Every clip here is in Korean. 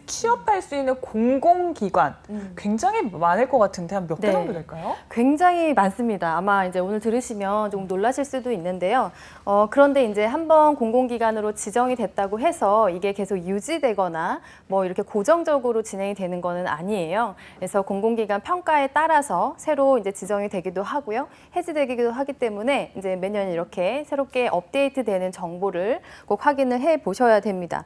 취업할 수 있는 공공기관 굉장히 많을 것 같은데 한 몇 개 네. 정도 될까요? 굉장히 많습니다. 아마 이제 오늘 들으시면 조금 놀라실 수도 있는데요. 그런데 이제 한번 공공기관으로 지정이 됐다고 해서 이게 계속 유지되거나 뭐 이렇게 고정적으로 진행이 되는 거는 아니에요. 그래서 공공기관 평가에 따라서 새로 이제 지정이 되기도 하고요. 해지되기도 하기 때문에 이제 매년 이렇게 새롭게 업데이트되는 정보를 꼭 확인을 해 보셔야 됩니다.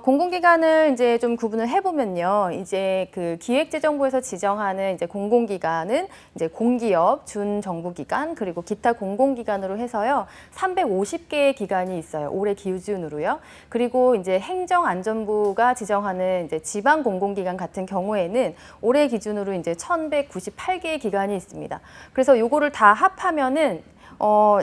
공공기관을 이제 좀 구분을 해보면요. 이제 그 기획재정부에서 지정하는 이제 공공기관은 이제 공기업, 준정부기관, 그리고 기타 공공기관으로 해서요. 350개의 기관이 있어요. 올해 기준으로요. 그리고 이제 행정안전부가 지정하는 이제 지방 공공기관 같은 경우에는 올해 기준으로 이제 1,198개의 기관이 있습니다. 그래서 요거를 다 합하면은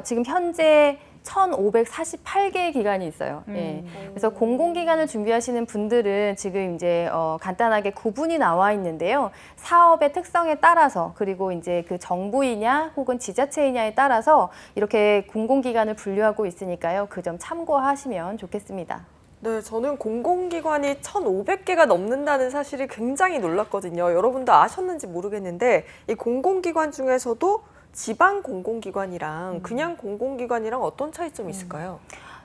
지금 현재 1,548개의 기관이 있어요. 예. 그래서 공공기관을 준비하시는 분들은 지금 이제 간단하게 구분이 나와 있는데요. 사업의 특성에 따라서 그리고 이제 그 정부이냐 혹은 지자체이냐에 따라서 이렇게 공공기관을 분류하고 있으니까요. 그 점 참고하시면 좋겠습니다. 네, 저는 공공기관이 1,500개가 넘는다는 사실이 굉장히 놀랐거든요. 여러분도 아셨는지 모르겠는데 이 공공기관 중에서도 지방 공공기관이랑 그냥 공공기관이랑 어떤 차이점이 있을까요?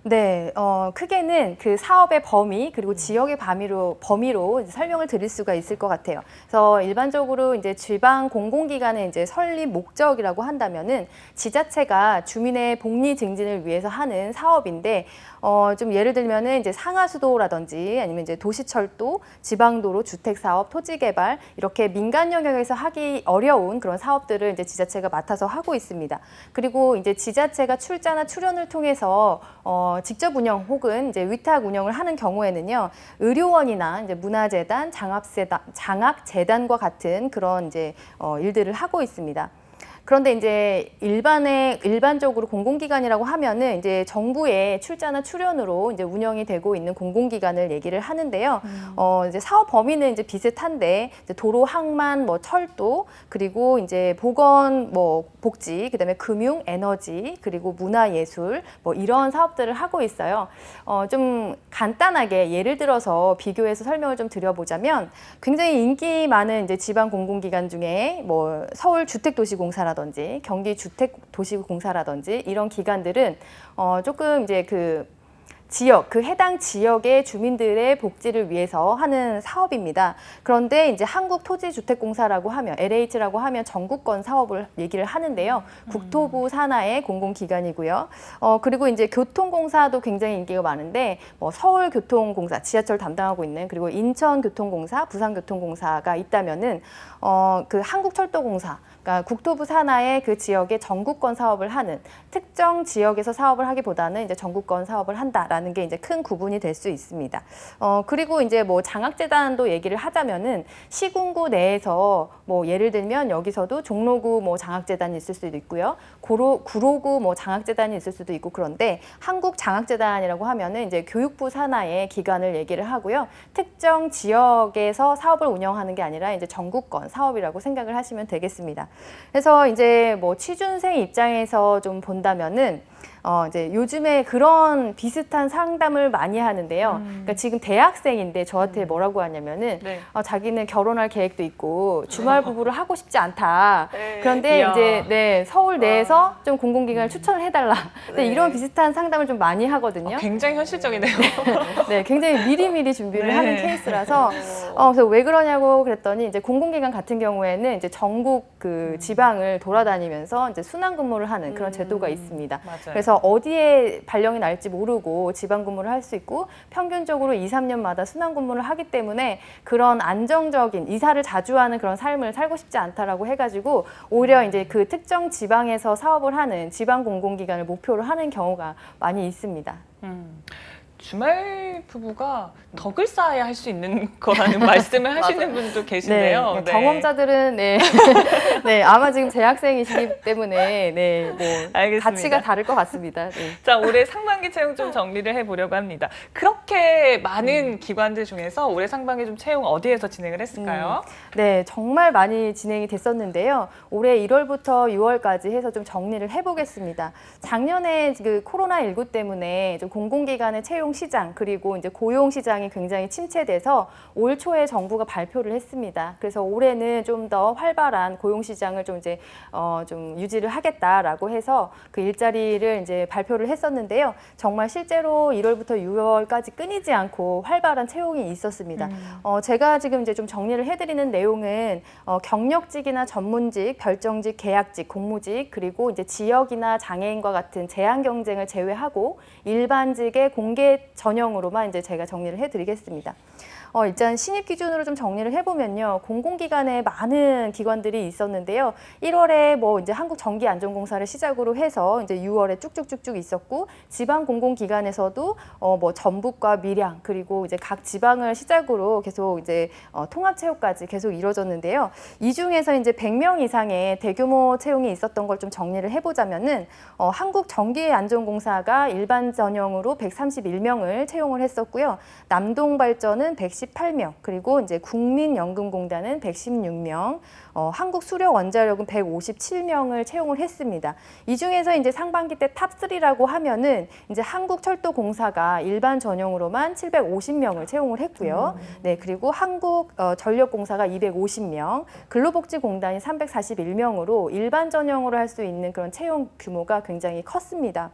네, 크게는 그 사업의 범위 그리고 지역의 범위로 이제 설명을 드릴 수가 있을 것 같아요. 그래서 일반적으로 이제 지방 공공기관의 이제 설립 목적이라고 한다면은 지자체가 주민의 복리 증진을 위해서 하는 사업인데, 좀 예를 들면은 이제 상하수도라든지 아니면 이제 도시철도, 지방도로, 주택사업, 토지개발 이렇게 민간 영역에서 하기 어려운 그런 사업들을 이제 지자체가 맡아서 하고 있습니다. 그리고 이제 지자체가 출자나 출연을 통해서 직접 운영 혹은 이제 위탁 운영을 하는 경우에는요, 의료원이나 이제 문화재단, 장학재단과 같은 그런 이제 일들을 하고 있습니다. 그런데 이제 일반적으로 공공기관이라고 하면은 이제 정부의 출자나 출연으로 이제 운영이 되고 있는 공공기관을 얘기를 하는데요. 이제 사업 범위는 이제 비슷한데 이제 도로, 항만, 뭐 철도, 그리고 이제 보건, 뭐 복지, 그다음에 금융, 에너지, 그리고 문화예술 뭐 이런 사업들을 하고 있어요. 좀 간단하게 예를 들어서 비교해서 설명을 좀 드려보자면 굉장히 인기 많은 이제 지방 공공기관 중에 뭐 서울주택도시공사라든지 경기주택도시공사라든지 이런 기관들은 조금 이제 그 해당 지역의 주민들의 복지를 위해서 하는 사업입니다. 그런데 이제 한국토지주택공사라고 하면, LH라고 하면 전국권 사업을 얘기를 하는데요. 국토부 산하의 공공기관이고요. 그리고 이제 교통공사도 굉장히 인기가 많은데, 뭐 서울교통공사, 지하철 담당하고 있는, 그리고 인천교통공사, 부산교통공사가 있다면은, 그 한국철도공사, 그러니까 국토부 산하의 그 지역의 전국권 사업을 하는, 특정 지역에서 사업을 하기보다는 이제 전국권 사업을 한다라는 게 이제 큰 구분이 될 수 있습니다. 그리고 이제 뭐 장학재단도 얘기를 하자면은 시군구 내에서 뭐 예를 들면 여기서도 종로구 뭐 장학재단이 있을 수도 있고요. 구로구 뭐 장학재단이 있을 수도 있고, 그런데 한국장학재단이라고 하면은 이제 교육부 산하의 기관을 얘기를 하고요. 특정 지역에서 사업을 운영하는 게 아니라 이제 전국권 사업이라고 생각을 하시면 되겠습니다. 그래서 이제 뭐 취준생 입장에서 좀 본다면은 이제 요즘에 그런 비슷한 상담을 많이 하는데요. 그러니까 지금 대학생인데 저한테 뭐라고 하냐면은 네. 자기는 결혼할 계획도 있고 주말 부부를 하고 싶지 않다. 네. 그런데 이야. 이제 서울 내에서 좀 공공기관을 추천을 해달라. 근데 네. 이런 비슷한 상담을 좀 많이 하거든요. 굉장히 현실적이네요. 네, 굉장히 미리미리 준비를 네. 하는 케이스라서 그래서 왜 그러냐고 그랬더니 이제 공공기관 같은 경우에는 이제 전국 그 지방을 돌아다니면서 이제 순환 근무를 하는 그런 제도가 있습니다. 맞아요. 그래서 어디에 발령이 날지 모르고 지방 근무를 할 수 있고 평균적으로 2, 3년마다 순환 근무를 하기 때문에 그런 안정적인 이사를 자주 하는 그런 삶을 살고 싶지 않다라고 해가지고 오히려 이제 그 특정 지방에서 사업을 하는 지방 공공기관을 목표로 하는 경우가 많이 있습니다. 주말 부부가 덕을 쌓아야 할 수 있는 거라는 말씀을 하시는 분도 계신데요. 네, 경험자들은 네, 네, 아마 지금 재학생이시기 때문에 네, 뭐 알겠습니다. 가치가 다를 것 같습니다. 네. 자, 올해 상반기 채용 좀 정리를 해보려고 합니다. 그렇게 많은 기관들 중에서 올해 상반기 좀 채용 어디에서 진행을 했을까요? 네, 정말 많이 진행이 됐었는데요. 올해 1월부터 6월까지 해서 좀 정리를 해보겠습니다. 작년에 그 코로나19 때문에 좀 공공기관의 채용 시장 그리고 이제 고용 시장이 굉장히 침체돼서 올 초에 정부가 발표를 했습니다. 그래서 올해는 좀 더 활발한 고용 시장을 좀 이제 좀 유지를 하겠다라고 해서 그 일자리를 이제 발표를 했었는데요. 정말 실제로 1월부터 6월까지 끊이지 않고 활발한 채용이 있었습니다. 제가 지금 이제 좀 정리를 해드리는 내용은 경력직이나 전문직, 별정직, 계약직, 공무직 그리고 이제 지역이나 장애인과 같은 제한 경쟁을 제외하고 일반직의 공개 전형으로만 이제 제가 정리를 해드리겠습니다. 일단 신입 기준으로 좀 정리를 해보면요. 공공기관에 많은 기관들이 있었는데요. 1월에 뭐 이제 한국전기안전공사를 시작으로 해서 이제 6월에 쭉쭉쭉쭉 있었고, 지방 공공기관에서도 뭐 전북과 밀양 그리고 이제 각 지방을 시작으로 계속 이제 통합채용까지 계속 이루어졌는데요. 이 중에서 이제 100명 이상의 대규모 채용이 있었던 걸 좀 정리를 해보자면은 한국전기안전공사가 일반 전형으로 131명을 채용을 했었고요. 남동발전은 118명, 그리고 이제 국민연금공단은 116명, 한국수력원자력은 157명을 채용을 했습니다. 이 중에서 이제 상반기 때 탑3라고 하면은 이제 한국철도공사가 일반 전형으로만 750명을 채용을 했고요. 네, 그리고 한국전력공사가 250명, 근로복지공단이 341명으로 일반 전형으로 할 수 있는 그런 채용 규모가 굉장히 컸습니다.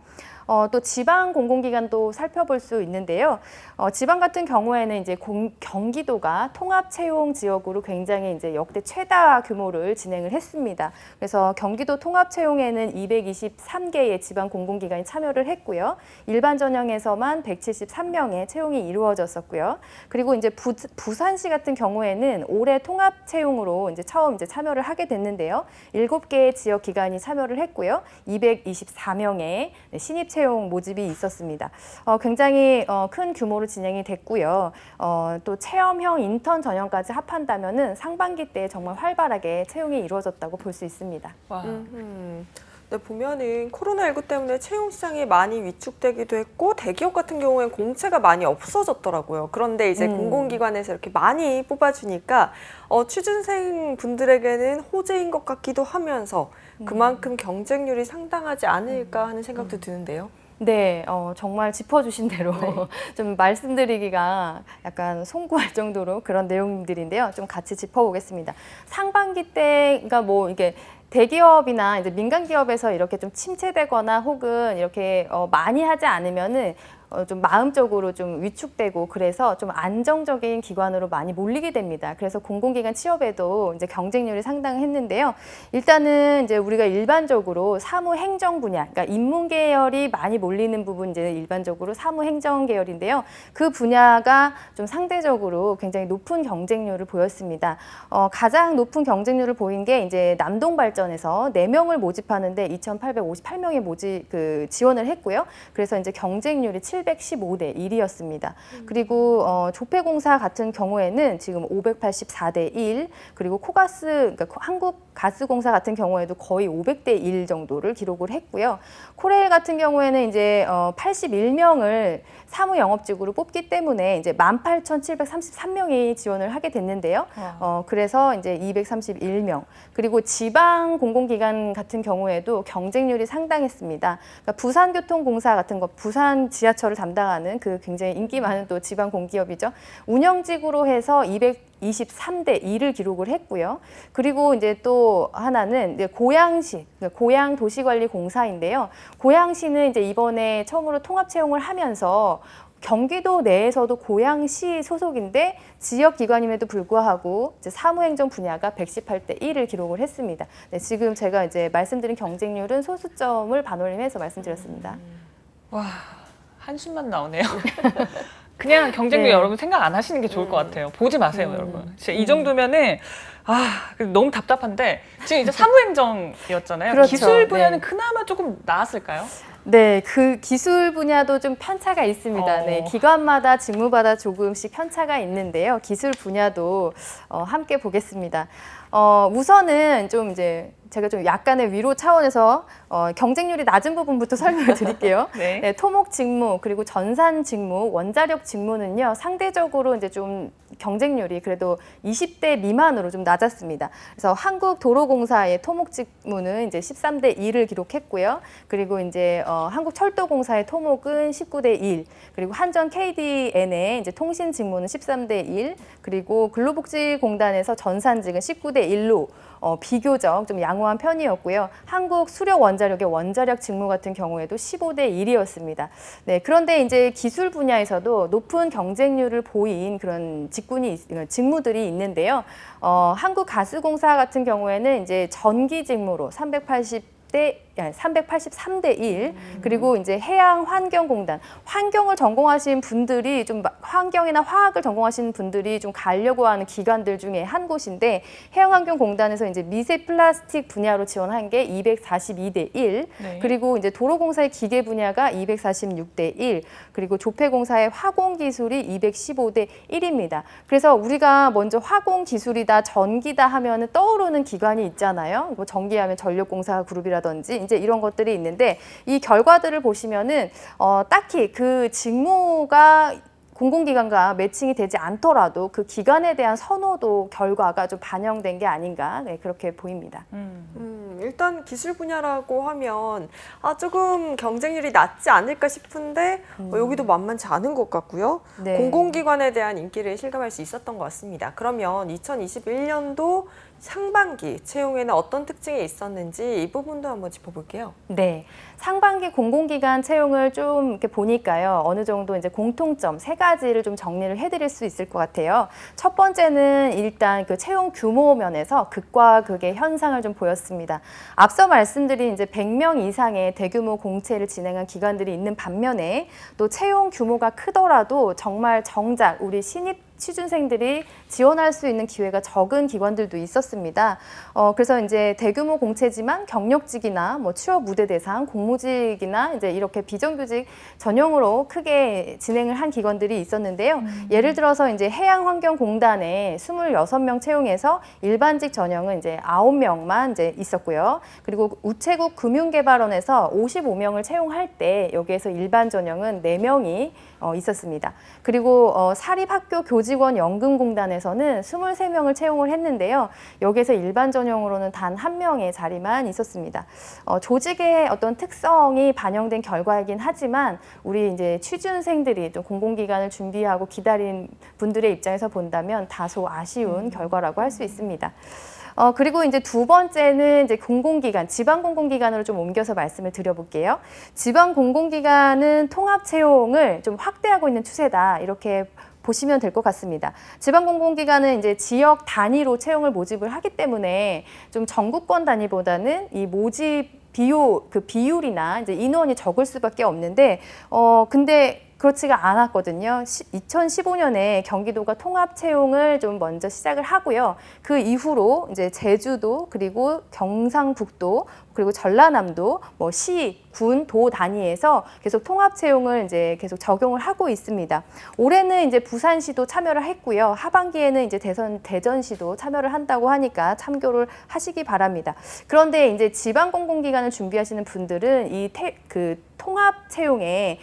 또 지방 공공기관도 살펴볼 수 있는데요. 지방 같은 경우에는 이제 경기도가 통합 채용 지역으로 굉장히 이제 역대 최다 규모를 진행을 했습니다. 그래서 경기도 통합 채용에는 223개의 지방 공공기관이 참여를 했고요. 일반 전형에서만 173명의 채용이 이루어졌었고요. 그리고 이제 부산시 같은 경우에는 올해 통합 채용으로 이제 처음 이제 참여를 하게 됐는데요. 7개의 지역 기관이 참여를 했고요. 224명의 신입 채용 모집이 있었습니다. 굉장히 큰 규모로 진행이 됐고요. 또 체험형 인턴 전형까지 합한다면은 상반기 때 정말 활발하게 채용이 이루어졌다고 볼 수 있습니다. 와. 네, 보면은 코로나19 때문에 채용 시장이 많이 위축되기도 했고 대기업 같은 경우에는 공채가 많이 없어졌더라고요. 그런데 이제 공공기관에서 이렇게 많이 뽑아주니까 취준생 분들에게는 호재인 것 같기도 하면서 그만큼 경쟁률이 상당하지 않을까 하는 생각도 드는데요. 네, 정말 짚어주신 대로 네. 좀 말씀드리기가 약간 송구할 정도로 그런 내용들인데요. 좀 같이 짚어보겠습니다. 상반기 때가 뭐 이게 대기업이나 이제 민간 기업에서 이렇게 좀 침체되거나 혹은 이렇게 많이 하지 않으면은 좀 마음적으로 좀 위축되고 그래서 좀 안정적인 기관으로 많이 몰리게 됩니다. 그래서 공공기관 취업에도 이제 경쟁률이 상당했는데요. 일단은 이제 우리가 일반적으로 사무행정 분야, 그러니까 인문 계열이 많이 몰리는 부분 이제 일반적으로 사무행정 계열인데요. 그 분야가 좀 상대적으로 굉장히 높은 경쟁률을 보였습니다. 가장 높은 경쟁률을 보인 게 이제 남동발전에서 4명을 모집하는데 2,858명의 지원을 했고요. 그래서 이제 경쟁률이 715대 1이었습니다. 그리고 조폐공사 같은 경우에는 지금 584대 1, 그리고 그러니까 한국가스공사 같은 경우에도 거의 500대 1 정도를 기록을 했고요. 코레일 같은 경우에는 이제 81명을 사무영업직으로 뽑기 때문에 이제 18,733명이 지원을 하게 됐는데요. 그래서 이제 231명. 그리고 지방 공공기관 같은 경우에도 경쟁률이 상당했습니다. 그러니까 부산교통공사 같은 거, 부산 지하철을 담당하는 그 굉장히 인기 많은 또 지방 공기업이죠. 운영직으로 해서 223대 2를 기록을 했고요. 그리고 이제 또 하나는 이제 고양시, 고양도시관리공사인데요. 고양시는 이제 이번에 처음으로 통합 채용을 하면서 경기도 내에서도 고양시 소속인데 지역 기관임에도 불구하고 이제 사무행정 분야가 118대 1을 기록을 했습니다. 네, 지금 제가 이제 말씀드린 경쟁률은 소수점을 반올림해서 말씀드렸습니다. 와, 한숨만 나오네요. 그냥 경쟁률 네. 여러분 생각 안 하시는 게 좋을 것 같아요. 보지 마세요, 여러분. 진짜 이 정도면은 너무 답답한데 지금 이제 사무행정이었잖아요. 그렇죠. 기술 분야는 네. 그나마 조금 나았을까요? 네, 그 기술 분야도 좀 편차가 있습니다. 네, 기관마다 직무마다 조금씩 편차가 있는데요. 기술 분야도 함께 보겠습니다. 우선은 좀 이제 제가 좀 약간의 위로 차원에서 경쟁률이 낮은 부분부터 설명을 드릴게요. 네. 네, 토목 직무 그리고 전산 직무, 원자력 직무는요 상대적으로 이제 좀 경쟁률이 그래도 20대 미만으로 좀 낮았습니다. 그래서 한국도로공사의 토목 직무는 이제 13대 1을 기록했고요. 그리고 이제 한국철도공사의 토목은 19대 1, 그리고 한전 KDN의 이제 통신 직무는 13대 1, 그리고 근로복지공단에서 전산직은 19대 1로 비교적 좀 양호한 편이었고요. 한국 수력원자력의 원자력 직무 같은 경우에도 15대 1이었습니다. 네, 그런데 이제 기술 분야에서도 높은 경쟁률을 보인 그런 직무들이 있는데요. 한국가스공사 같은 경우에는 이제 전기 직무로 383대 1, 그리고 이제 해양환경공단, 환경을 전공하신 분들이 좀 환경이나 화학을 전공하신 분들이 좀 가려고 하는 기관들 중에 한 곳인데 해양환경공단에서 이제 미세 플라스틱 분야로 지원한 게 242대 1, 네. 그리고 이제 도로공사의 기계 분야가 246대 1, 그리고 조폐공사의 화공기술이 215대 1입니다. 그래서 우리가 먼저 화공기술이다, 전기다 하면은 떠오르는 기관이 있잖아요. 뭐 전기하면 전력공사 그룹이라든지 이제 이런 것들이 있는데 이 결과들을 보시면은 딱히 그 직무가 공공기관과 매칭이 되지 않더라도 그 기관에 대한 선호도 결과가 좀 반영된 게 아닌가 그렇게 보입니다. 일단 기술 분야라고 하면 조금 경쟁률이 낮지 않을까 싶은데 여기도 만만치 않은 것 같고요. 네. 공공기관에 대한 인기를 실감할 수 있었던 것 같습니다. 그러면 2021년도 상반기 채용에는 어떤 특징이 있었는지 이 부분도 한번 짚어볼게요. 네, 상반기 공공기관 채용을 좀 이렇게 보니까요, 어느 정도 이제 공통점 3가지를 좀 정리를 해드릴 수 있을 것 같아요. 첫 번째는 일단 그 채용 규모 면에서 극과 극의 현상을 좀 보였습니다. 앞서 말씀드린 이제 100명 이상의 대규모 공채를 진행한 기관들이 있는 반면에 또 채용 규모가 크더라도 정말 정작 우리 신입 취준생들이 지원할 수 있는 기회가 적은 기관들도 있었습니다. 그래서 이제 대규모 공채지만 경력직이나 뭐 취업 우대 대상, 공모직이나 이제 이렇게 비정규직 전형으로 크게 진행을 한 기관들이 있었는데요. 예를 들어서 이제 해양환경공단에 26명 채용해서 일반직 전형은 이제 9명만 이제 있었고요. 그리고 우체국 금융개발원에서 55명을 채용할 때 여기에서 일반 전형은 4명이 있었습니다. 그리고 사립학교 교직원 연금공단에서는 23명을 채용을 했는데요. 여기에서 일반 전형으로는 단 1명의 자리만 있었습니다. 조직의 어떤 특성이 반영된 결과이긴 하지만 우리 이제 취준생들이 또 공공기관을 준비하고 기다린 분들의 입장에서 본다면 다소 아쉬운 결과라고 할 수 있습니다. 그리고 이제 두 번째는 이제 공공기관, 지방공공기관으로 좀 옮겨서 말씀을 드려볼게요. 지방공공기관은 통합 채용을 좀 확대하고 있는 추세다, 이렇게 보시면 될 것 같습니다. 지방공공기관은 이제 지역 단위로 채용을 모집을 하기 때문에 좀 전국권 단위보다는 이 모집 비율이나 이제 인원이 적을 수밖에 없는데, 근데 그렇지가 않았거든요. 2015년에 경기도가 통합 채용을 좀 먼저 시작을 하고요. 그 이후로 이제 제주도, 그리고 경상북도, 그리고 전라남도, 뭐 시, 군, 도 단위에서 계속 통합 채용을 이제 계속 적용을 하고 있습니다. 올해는 이제 부산시도 참여를 했고요. 하반기에는 이제 대전시도 참여를 한다고 하니까 참고를 하시기 바랍니다. 그런데 이제 지방공공기관을 준비하시는 분들은 이 통합 채용에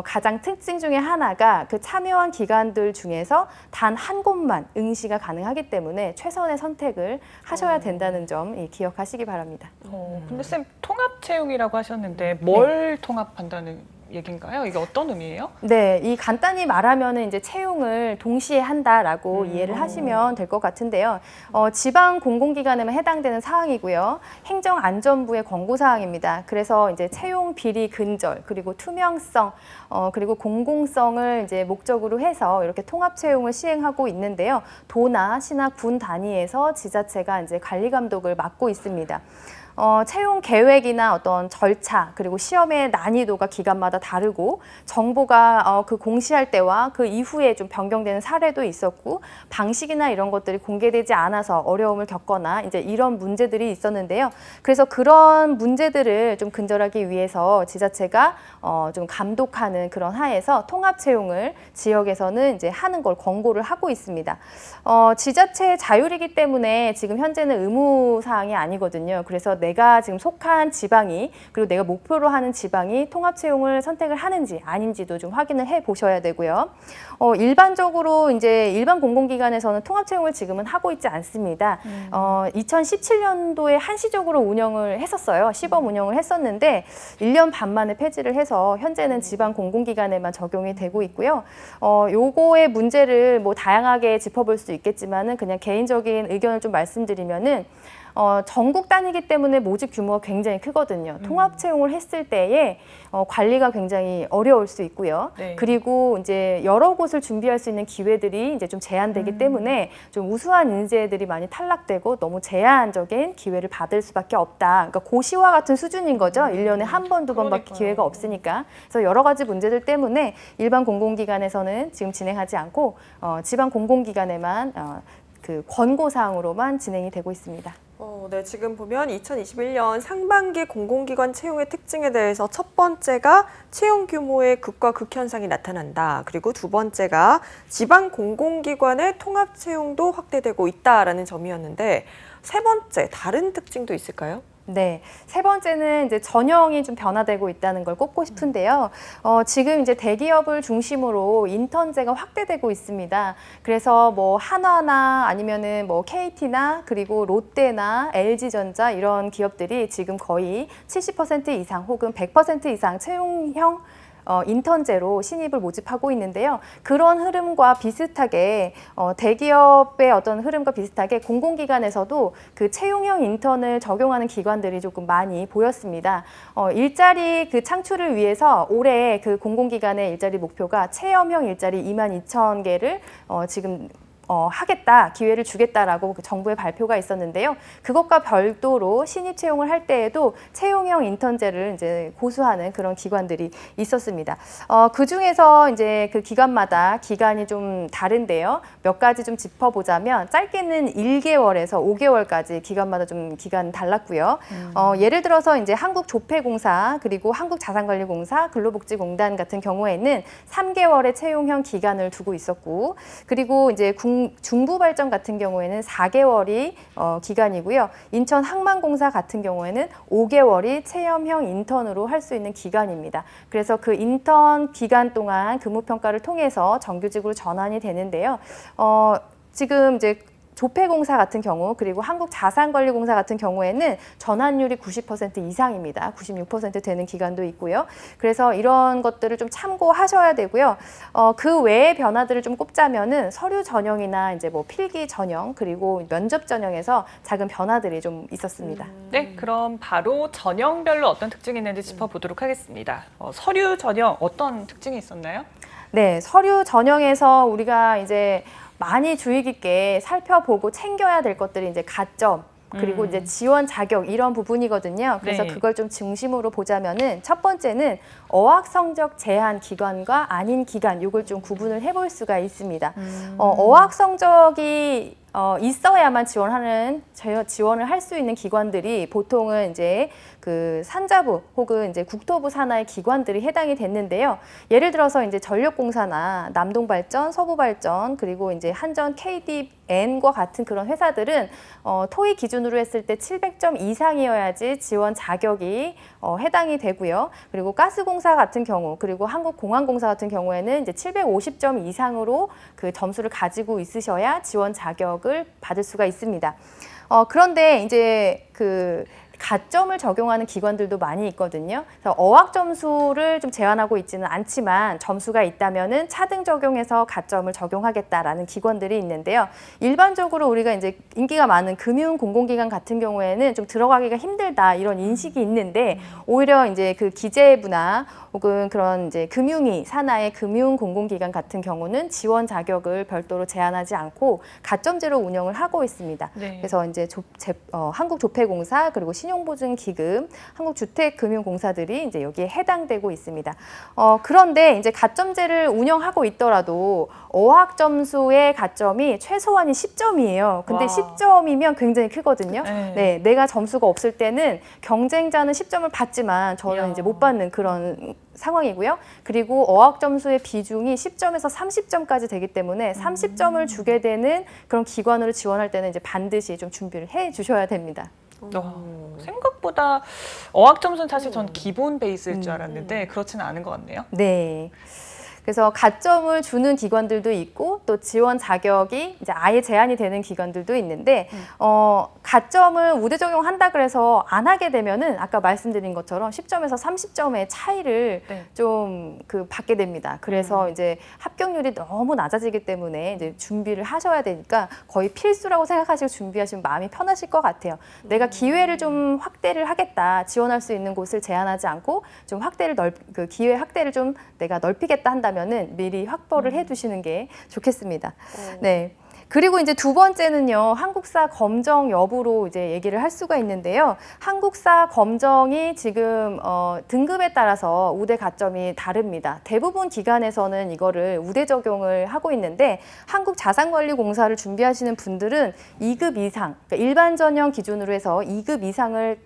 가장 특징 중에 하나가 그 참여한 기관들 중에서 단 한 곳만 응시가 가능하기 때문에 최선의 선택을 하셔야 된다는 점 기억하시기 바랍니다. 근데 쌤, 통합 채용이라고 하셨는데 뭘 통합한다는 얘기인가요? 이게 어떤 의미예요? 네, 이 간단히 말하면은 이제 채용을 동시에 한다라고 이해를 하시면 될 것 같은데요. 지방 공공기관에만 해당되는 사항이고요. 행정안전부의 권고 사항입니다. 그래서 이제 채용 비리 근절, 그리고 투명성, 그리고 공공성을 이제 목적으로 해서 이렇게 통합 채용을 시행하고 있는데요. 도나 시나 군 단위에서 지자체가 이제 관리 감독을 맡고 있습니다. 채용 계획이나 어떤 절차 그리고 시험의 난이도가 기관마다 다르고 정보가 그 공시할 때와 그 이후에 좀 변경되는 사례도 있었고 방식이나 이런 것들이 공개되지 않아서 어려움을 겪거나 이제 이런 문제들이 있었는데요. 그래서 그런 문제들을 좀 근절하기 위해서 지자체가 좀 감독하는 그런 하에서 통합 채용을 지역에서는 이제 하는 걸 권고를 하고 있습니다. 지자체의 자율이기 때문에 지금 현재는 의무 사항이 아니거든요. 그래서 내가 지금 속한 지방이 그리고 내가 목표로 하는 지방이 통합 채용을 선택을 하는지 아닌지도 좀 확인을 해 보셔야 되고요. 일반적으로 이제 일반 공공기관에서는 통합 채용을 지금은 하고 있지 않습니다. 2017년도에 한시적으로 운영을 했었어요. 시범 운영을 했었는데 1년 반 만에 폐지를 해서 현재는 지방 공공기관에만 적용이 되고 있고요. 요거의 문제를 뭐 다양하게 짚어볼 수 있겠지만은 그냥 개인적인 의견을 좀 말씀드리면은 전국 단위이기 때문에 모집 규모가 굉장히 크거든요. 통합 채용을 했을 때에 관리가 굉장히 어려울 수 있고요. 네. 그리고 이제 여러 곳을 준비할 수 있는 기회들이 이제 좀 제한되기 때문에 좀 우수한 인재들이 많이 탈락되고 너무 제한적인 기회를 받을 수밖에 없다. 그러니까 고시와 같은 수준인 거죠. 1년에 한 번, 두 번밖에 그러니까요. 기회가 없으니까. 그래서 여러 가지 문제들 때문에 일반 공공기관에서는 지금 진행하지 않고 지방 공공기관에만 그 권고사항으로만 진행이 되고 있습니다. 네, 지금 보면 2021년 상반기 공공기관 채용의 특징에 대해서 첫 번째가 채용 규모의 극과 극현상이 나타난다. 그리고 두 번째가 지방 공공기관의 통합 채용도 확대되고 있다라는 점이었는데 세 번째 다른 특징도 있을까요? 네, 세 번째는 이제 전형이 좀 변화되고 있다는 걸 꼽고 싶은데요. 지금 이제 대기업을 중심으로 인턴제가 확대되고 있습니다. 그래서 뭐 한화나 아니면은 뭐 KT나 그리고 롯데나 LG전자 이런 기업들이 지금 거의 70% 이상 혹은 100% 이상 채용형 인턴제로 신입을 모집하고 있는데요. 그런 흐름과 비슷하게 대기업의 어떤 흐름과 비슷하게 공공기관에서도 그 채용형 인턴을 적용하는 기관들이 조금 많이 보였습니다. 일자리 그 창출을 위해서 올해 그 공공기관의 일자리 목표가 체험형 일자리 22,000개를 지금 하겠다, 기회를 주겠다라고 정부의 발표가 있었는데요. 그것과 별도로 신입 채용을 할 때에도 채용형 인턴제를 이제 고수하는 그런 기관들이 있었습니다. 그 중에서 이제 그 기관마다 기간이 좀 다른데요. 몇 가지 좀 짚어보자면 짧게는 1개월에서 5개월까지 기관마다 좀 기간 달랐고요. 예를 들어서 이제 한국조폐공사 그리고 한국자산관리공사, 근로복지공단 같은 경우에는 3개월의 채용형 기간을 두고 있었고, 그리고 이제 중부발전 같은 경우에는 4개월이 기간이고요. 인천항만공사 같은 경우에는 5개월이 체험형 인턴으로 할 수 있는 기간입니다. 그래서 그 인턴 기간 동안 근무평가를 통해서 정규직으로 전환이 되는데요. 지금 이제 조폐공사 같은 경우 그리고 한국자산관리공사 같은 경우에는 전환율이 90% 이상입니다. 96% 되는 기간도 있고요. 그래서 이런 것들을 좀 참고하셔야 되고요. 그 외의 변화들을 좀 꼽자면은 서류 전형이나 이제 뭐 필기 전형 그리고 면접 전형에서 작은 변화들이 좀 있었습니다. 네, 그럼 바로 전형별로 어떤 특징이 있는지 짚어보도록 하겠습니다. 서류 전형 어떤 특징이 있었나요? 네, 서류 전형에서 우리가 이제 많이 주의 깊게 살펴보고 챙겨야 될 것들이 이제 가점, 그리고 이제 지원 자격 이런 부분이거든요. 그래서 네. 그걸 좀 중심으로 보자면은 첫 번째는 어학 성적 제한 기관과 아닌 기관, 이걸 좀 구분을 해볼 수가 있습니다. 어학 성적이 있어야만 지원을 할 수 있는 기관들이 보통은 이제 그 산자부 혹은 이제 국토부 산하의 기관들이 해당이 됐는데요. 예를 들어서 이제 전력공사나 남동발전, 서부발전 그리고 이제 한전, KDN과 같은 그런 회사들은 토익 기준으로 했을 때 700점 이상이어야지 지원 자격이 해당이 되고요. 그리고 가스공사 같은 경우 그리고 한국공항공사 같은 경우에는 이제 750점 이상으로 그 점수를 가지고 있으셔야 지원 자격을 받을 수가 있습니다. 그런데 이제 그 가점을 적용하는 기관들도 많이 있거든요. 그래서 어학 점수를 좀 제한하고 있지는 않지만 점수가 있다면은 차등 적용해서 가점을 적용하겠다라는 기관들이 있는데요. 일반적으로 우리가 이제 인기가 많은 금융 공공기관 같은 경우에는 좀 들어가기가 힘들다 이런 인식이 있는데 오히려 이제 그 기재부나 혹은 그런 이제 금융위 산하의 금융 공공기관 같은 경우는 지원 자격을 별도로 제한하지 않고 가점제로 운영을 하고 있습니다. 네. 그래서 이제 한국조폐공사 그리고 신용보증기금, 한국주택금융공사들이 이제 여기에 해당되고 있습니다. 그런데 이제 가점제를 운영하고 있더라도 어학 점수의 가점이 최소한이 10점이에요. 근데 와. 10점이면 굉장히 크거든요. 네. 네, 내가 점수가 없을 때는 경쟁자는 10점을 받지만 저는 이야. 이제 못 받는 그런 상황이고요. 그리고 어학 점수의 비중이 10점에서 30점까지 되기 때문에 30점을 주게 되는 그런 기관으로 지원할 때는 이제 반드시 좀 준비를 해 주셔야 됩니다. 생각보다 어학 점수는 사실 전 기본 베이스일 줄 알았는데 그렇지는 않은 것 같네요. 네. 그래서 가점을 주는 기관들도 있고 또 지원 자격이 이제 아예 제한이 되는 기관들도 있는데 가점을 우대 적용한다 그래서 안 하게 되면은 아까 말씀드린 것처럼 10점에서 30점의 차이를 네. 좀 받게 됩니다. 그래서 이제 합격률이 너무 낮아지기 때문에 이제 준비를 하셔야 되니까 거의 필수라고 생각하시고 준비하시면 마음이 편하실 것 같아요. 내가 기회를 좀 확대를 하겠다. 지원할 수 있는 곳을 제한하지 않고 좀 그 기회 확대를 좀 내가 넓히겠다 한다면은 미리 확보를 해두시는 게 좋겠습니다. 네. 그리고 이제 두 번째는요, 한국사 검정 여부로 이제 얘기를 할 수가 있는데요. 한국사 검정이 지금 등급에 따라서 우대 가점이 다릅니다. 대부분 기관에서는 이거를 우대 적용을 하고 있는데 한국자산관리공사를 준비하시는 분들은 2급 이상, 그러니까 일반 전형 기준으로 해서 2급 이상을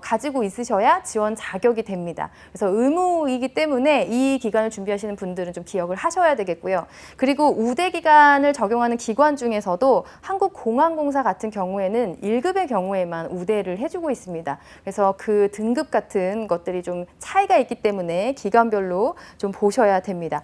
가지고 있으셔야 지원 자격이 됩니다. 그래서 의무이기 때문에 이 기간을 준비하시는 분들은 좀 기억을 하셔야 되겠고요. 그리고 우대 기간을 적용하는 기관 중에서도 한국공항공사 같은 경우에는 1급의 경우에만 우대를 해주고 있습니다. 그래서 그 등급 같은 것들이 좀 차이가 있기 때문에 기관별로 좀 보셔야 됩니다.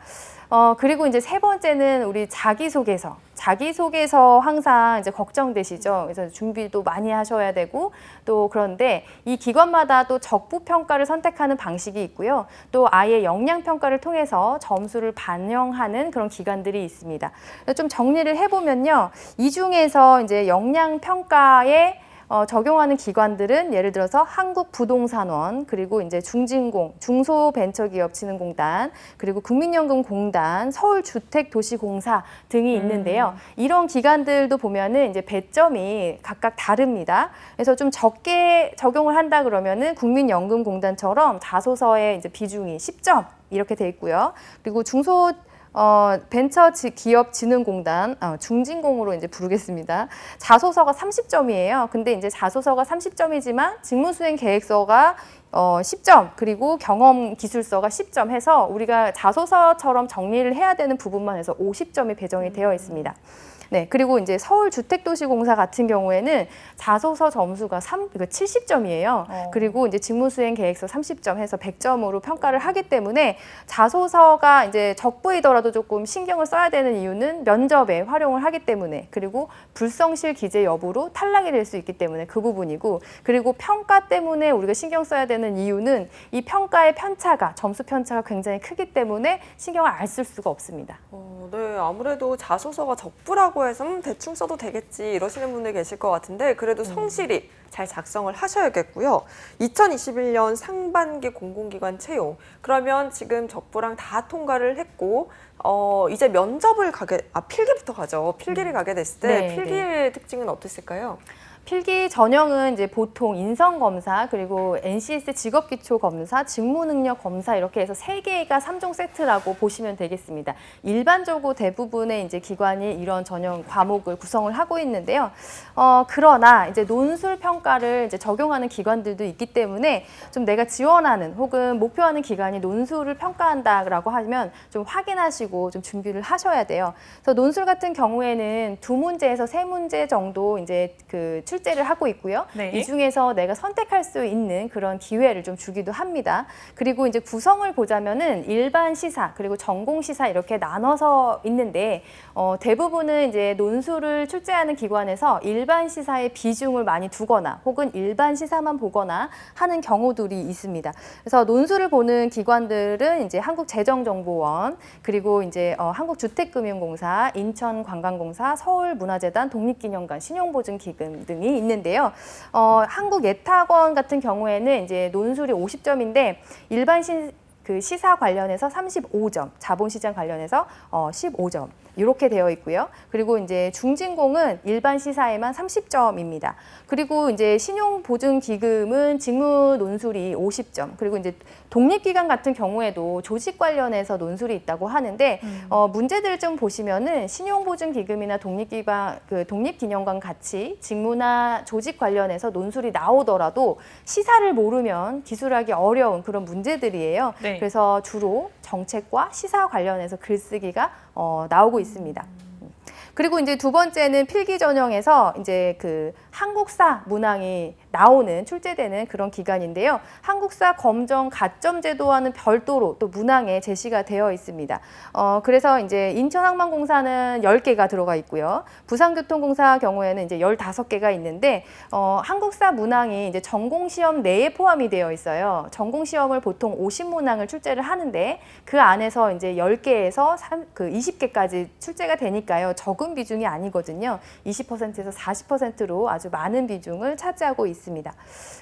그리고 이제 세 번째는 우리 자기소개서. 자기소개서 항상 이제 걱정되시죠. 그래서 준비도 많이 하셔야 되고 또 그런데 이 기관마다 또 적부평가를 선택하는 방식이 있고요. 또 아예 역량평가를 통해서 점수를 반영하는 그런 기관들이 있습니다. 좀 정리를 해보면요. 이 중에서 이제 역량평가에 적용하는 기관들은 예를 들어서 한국부동산원, 그리고 이제 중진공, 중소벤처기업진흥공단, 그리고 국민연금공단, 서울주택도시공사 등이 있는데요. 이런 기관들도 보면은 이제 배점이 각각 다릅니다. 그래서 좀 적게 적용을 한다 그러면은 국민연금공단처럼 자소서의 이제 비중이 10점 이렇게 돼 있고요. 그리고 벤처기업진흥공단, 중진공으로 이제 부르겠습니다. 자소서가 30점이에요. 근데 이제 자소서가 30점이지만 직무수행 계획서가 10점, 그리고 경험기술서가 10점 해서 우리가 자소서처럼 정리를 해야 되는 부분만 해서 50점이 배정이 되어 있습니다. 네, 그리고 이제 서울주택도시공사 같은 경우에는 자소서 점수가 70점이에요. 그리고 이제 직무수행 계획서 30점 해서 100점으로 평가를 하기 때문에 자소서가 이제 적부이더라도 조금 신경을 써야 되는 이유는 면접에 활용을 하기 때문에, 그리고 불성실 기재 여부로 탈락이 될 수 있기 때문에 그 부분이고, 그리고 평가 때문에 우리가 신경 써야 되는 이유는 이 평가의 편차가, 점수 편차가 굉장히 크기 때문에 신경을 안 쓸 수가 없습니다. 네, 아무래도 자소서가 적부라고 해서 대충 써도 되겠지 이러시는 분들 계실 것 같은데 그래도 성실히 잘 작성을 하셔야겠고요. 2021년 상반기 공공기관 채용. 그러면 지금 적부랑 다 통과를 했고 이제 면접을 필기부터 가죠. 필기를 가게 됐을 때 네, 필기의 특징은 어땠을까요? 필기 전형은 이제 보통 인성검사, 그리고 NCS 직업기초검사, 직무능력검사 이렇게 해서 3개가 3종 세트라고 보시면 되겠습니다. 일반적으로 대부분의 이제 기관이 이런 전형 과목을 구성을 하고 있는데요. 그러나 이제 논술 평가를 이제 적용하는 기관들도 있기 때문에 좀 내가 지원하는 혹은 목표하는 기관이 논술을 평가한다라고 하면 좀 확인하시고 좀 준비를 하셔야 돼요. 그래서 논술 같은 경우에는 2문제에서 3문제 정도 이제 출제를 하고 있고요. 네. 이 중에서 내가 선택할 수 있는 그런 기회를 좀 주기도 합니다. 그리고 이제 구성을 보자면은 일반 시사 그리고 전공 시사 이렇게 나눠서 있는데 대부분은 이제 논술을 출제하는 기관에서 일반 시사의 비중을 많이 두거나 혹은 일반 시사만 보거나 하는 경우들이 있습니다. 그래서 논술을 보는 기관들은 이제 한국재정정보원, 그리고 이제 한국주택금융공사, 인천관광공사, 서울문화재단, 독립기념관, 신용보증기금 등이 있는데요. 한국예탁원 같은 경우에는 이제 논술이 50점인데 일반 그 시사 관련해서 35점, 자본시장 관련해서 15점. 이렇게 되어 있고요. 그리고 이제 중진공은 일반 시사에만 30점입니다. 그리고 이제 신용보증기금은 직무 논술이 50점. 그리고 이제 독립기관 같은 경우에도 조직 관련해서 논술이 있다고 하는데 문제들을 좀 보시면은 신용보증기금이나 독립기념관 같이 직무나 조직 관련해서 논술이 나오더라도 시사를 모르면 기술하기 어려운 그런 문제들이에요. 네. 그래서 주로 정책과 시사 관련해서 글쓰기가 나오고 있습니다. 그리고 이제 두 번째는 필기 전형에서 이제 그 한국사 문항이 나오는 출제되는 그런 기간인데요. 한국사 검정 가점 제도와는 별도로 또 문항에 제시가 되어 있습니다. 그래서 이제 인천항만공사는 10개가 들어가 있고요. 부산교통공사 경우에는 이제 15개가 있는데 한국사 문항이 이제 전공시험 내에 포함이 되어 있어요. 전공시험을 보통 50문항을 출제를 하는데 그 안에서 이제 10개에서 20개까지 출제가 되니까요. 적은 비중이 아니거든요. 20%에서 40%로 아주 많은 비중을 차지하고 있습니다.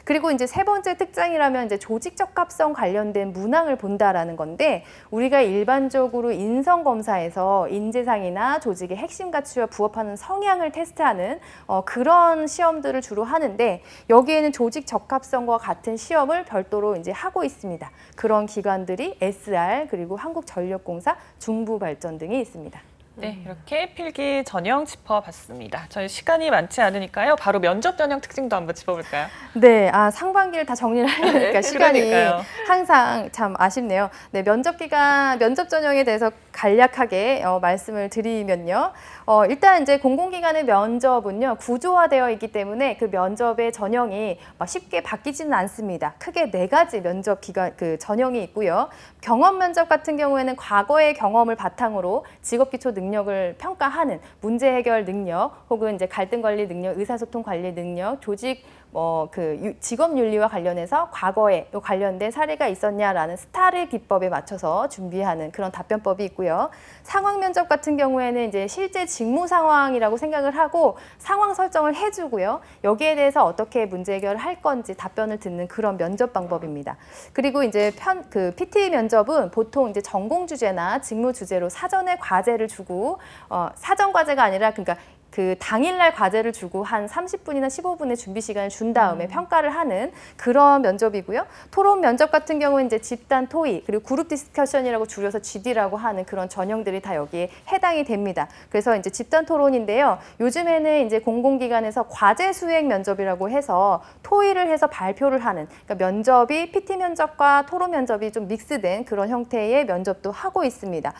그리고 이제 세 번째 특장이라면 이제 조직 적합성 관련된 문항을 본다라는 건데 우리가 일반적으로 인성 검사에서 인재상이나 조직의 핵심 가치와 부합하는 성향을 테스트하는 그런 시험들을 주로 하는데 여기에는 조직 적합성과 같은 시험을 별도로 이제 하고 있습니다. 그런 기관들이 SR 그리고 한국전력공사, 중부발전 등이 있습니다. 네, 이렇게 필기 전형 짚어봤습니다. 저희 시간이 많지 않으니까요. 바로 면접 전형 특징도 한번 짚어볼까요? 네, 상반기를 다 정리를 하려니까 시간이 그러니까요. 항상 참 아쉽네요. 네, 면접 전형에 대해서 간략하게 말씀을 드리면요. 일단 이제 공공기관의 면접은요, 구조화되어 있기 때문에 그 면접의 전형이 쉽게 바뀌지는 않습니다. 크게 4가지 면접 전형이 있고요. 경험 면접 같은 경우에는 과거의 경험을 바탕으로 직업 기초 능력을 평가하는 문제 해결 능력, 혹은 이제 갈등 관리 능력, 의사소통 관리 능력, 조직 직업 윤리와 관련해서 과거에 관련된 사례가 있었냐라는 스타르 기법에 맞춰서 준비하는 그런 답변법이 있고요. 상황 면접 같은 경우에는 이제 실제 직무 상황이라고 생각을 하고 상황 설정을 해주고요. 여기에 대해서 어떻게 문제 해결을 할 건지 답변을 듣는 그런 면접 방법입니다. 그리고 이제 PT 면접은 보통 이제 전공 주제나 직무 주제로 사전에 과제를 주고 사전 과제가 아니라 그러니까 그 당일날 과제를 주고 한 30분이나 15분의 준비 시간을 준 다음에 평가를 하는 그런 면접이고요. 토론 면접 같은 경우는 이제 집단 토의 그리고 그룹 디스커션이라고 줄여서 GD라고 하는 그런 전형들이 다 여기에 해당이 됩니다. 그래서 이제 집단 토론인데요. 요즘에는 이제 공공기관에서 과제 수행 면접이라고 해서 토의를 해서 발표를 하는 그러니까 면접이 PT 면접과 토론 면접이 좀 믹스된 그런 형태의 면접도 하고 있습니다.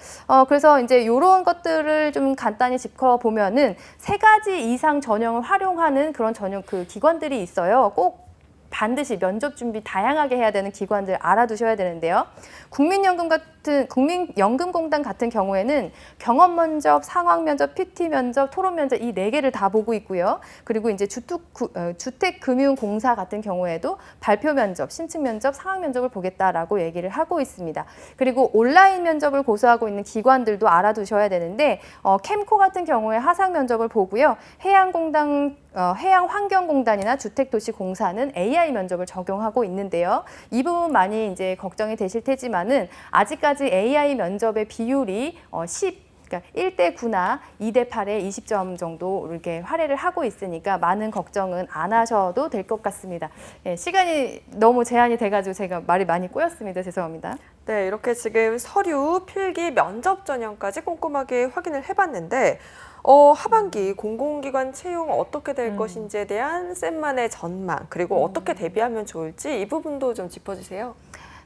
그래서 이제 이런 것들을 좀 간단히 짚어보면은 3가지 이상 전형을 활용하는 그런 전형 기관들이 있어요. 꼭 반드시 면접 준비 다양하게 해야 되는 기관들 알아두셔야 되는데요. 국민연금공단 같은 경우에는 경험 면접, 상황 면접, PT 면접, 토론 면접 이 4개를 다 보고 있고요. 그리고 이제 주택금융공사 같은 경우에도 발표 면접, 신측 면접, 상황 면접을 보겠다라고 얘기를 하고 있습니다. 그리고 온라인 면접을 고수하고 있는 기관들도 알아두셔야 되는데 캠코 같은 경우에 하상 면접을 보고요. 해양환경공단이나 주택도시공사는 AI 면접을 적용하고 있는데요. 이 부분 많이 이제 걱정이 되실 테지만은 아직까지 AI 면접의 비율이 그러니까 1대9나 2대8에 20점 정도 이렇게 할애를 하고 있으니까 많은 걱정은 안 하셔도 될 것 같습니다. 예, 시간이 너무 제한이 돼가지고 제가 말이 많이 꼬였습니다. 죄송합니다. 네, 이렇게 지금 서류, 필기, 면접 전형까지 꼼꼼하게 확인을 해봤는데 하반기 공공기관 채용 어떻게 될 것인지에 대한 쌤만의 전망, 그리고 어떻게 대비하면 좋을지 이 부분도 좀 짚어주세요.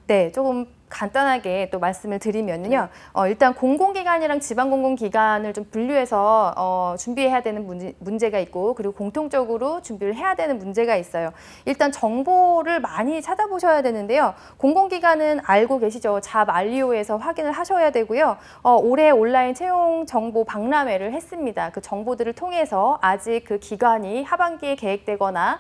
네, 조금 간단하게 또 말씀을 드리면요. 일단 공공기관이랑 지방공공기관을 좀 분류해서 준비해야 되는 문제가 있고 그리고 공통적으로 준비를 해야 되는 문제가 있어요. 일단 정보를 많이 찾아보셔야 되는데요. 공공기관은 알고 계시죠? 잡알리오에서 확인을 하셔야 되고요. 올해 온라인 채용 정보 박람회를 했습니다. 그 정보들을 통해서 아직 그 기관이 하반기에 계획되거나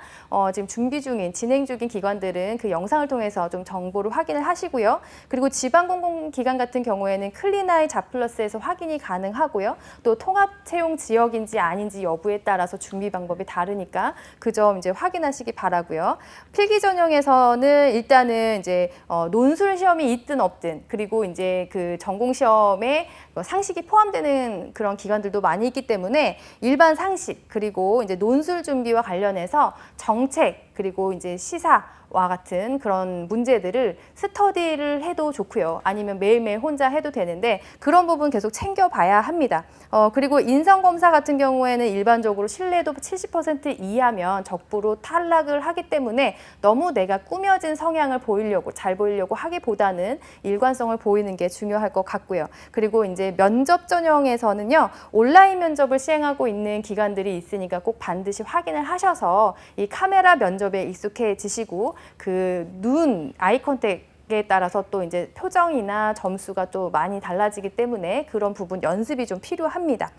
지금 진행 중인 기관들은 그 영상을 통해서 좀 정보를 확인을 하시고요. 그리고 지방공공기관 같은 경우에는 클린아이 자플러스에서 확인이 가능하고요. 또 통합 채용 지역인지 아닌지 여부에 따라서 준비 방법이 다르니까 그 점 이제 확인하시기 바라고요. 필기 전형에서는 일단은 이제 논술 시험이 있든 없든 그리고 이제 그 전공 시험에 상식이 포함되는 그런 기관들도 많이 있기 때문에 일반 상식 그리고 이제 논술 준비와 관련해서 정책 그리고 이제 시사와 같은 그런 문제들을 스터디를 해도 좋고요. 아니면 매일매일 혼자 해도 되는데 그런 부분 계속 챙겨봐야 합니다. 그리고 인성검사 같은 경우에는 일반적으로 신뢰도 70% 이하면 적부로 탈락을 하기 때문에 너무 내가 꾸며진 성향을 보이려고 잘 보이려고 하기보다는 일관성을 보이는 게 중요할 것 같고요. 그리고 이제 면접 전형에서는요. 온라인 면접을 시행하고 있는 기관들이 있으니까 꼭 반드시 확인을 하셔서 이 카메라 면접에 익숙해지시고 그 눈 아이 컨택에 따라서 또 이제 표정이나 점수가 또 많이 달라지기 때문에 그런 부분 연습이 좀 필요합니다.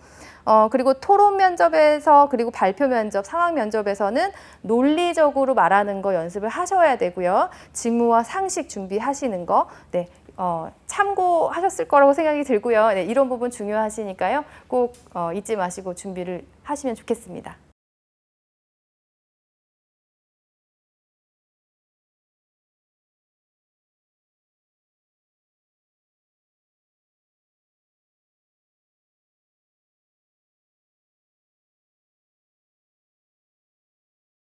그리고 토론 면접에서 그리고 발표 면접, 상황 면접에서는 논리적으로 말하는 거 연습을 하셔야 되고요. 직무와 상식 준비하시는 거, 네, 참고하셨을 거라고 생각이 들고요. 네, 이런 부분 중요하시니까요. 꼭 잊지 마시고 준비를 하시면 좋겠습니다.